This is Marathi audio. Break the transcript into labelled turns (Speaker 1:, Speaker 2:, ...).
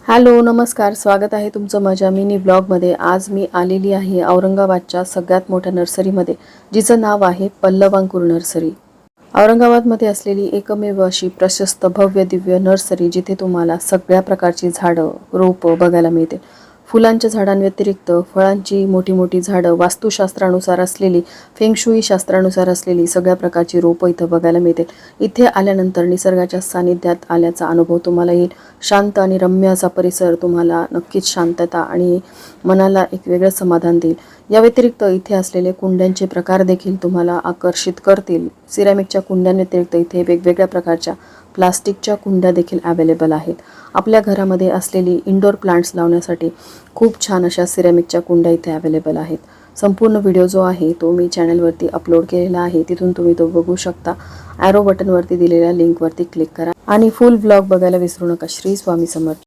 Speaker 1: हॅलो नमस्कार, स्वागत आहे तुमचं माझ्या मिनी ब्लॉगमध्ये। आज मी आलेली आहे औरंगाबादच्या सगळ्यात मोठ्या नर्सरीमध्ये, जिचं नाव आहे पल्लव अंकुर नर्सरी। औरंगाबादमध्ये असलेली एकमेव अशी प्रशस्त भव्य दिव्य नर्सरी, जिथे तुम्हाला सगळ्या प्रकारची झाडं रोपं बघायला मिळतील। फुलांच्या झाडांव्यतिरिक्त फळांची मोठी मोठी झाडं, वास्तुशास्त्रानुसार असलेली, फेंगशुई शास्त्रानुसार असलेली सगळ्या प्रकारची रोपं इथं बघायला मिळतील। इथे आल्यानंतर निसर्गाच्या सानिध्यात आल्याचा अनुभव तुम्हाला येईल। शांत आणि रम्य असा परिसर तुम्हाला नक्कीच शांतता आणि मनाला एक वेगळं समाधान देईल। या व्यतिरिक्त इथे असलेले कुंड्यांचे प्रकार देखील तुम्हाला आकर्षित करतील। सिरॅमिकच्या कुंड्यांव्यतिरिक्त इथे वेगवेगळ्या प्रकारच्या प्लास्टिकच्या कुंड्या देखील अवेलेबल आहेत। आपल्या घरामध्ये असलेली इंडोर प्लांट्स लावण्यासाठी खूप छान अशा सिरॅमिकच्या कुंड्या इथे अवेलेबल आहेत। संपूर्ण व्हिडिओ जो आहे तो मी चॅनलवरती अपलोड केलेला आहे, तिथून तुम्ही तो बघू शकता। ॲरो बटनवरती दिलेल्या लिंकवरती क्लिक करा आणि फुल व्लॉग बघायला विसरू नका। श्री स्वामी समर्थ।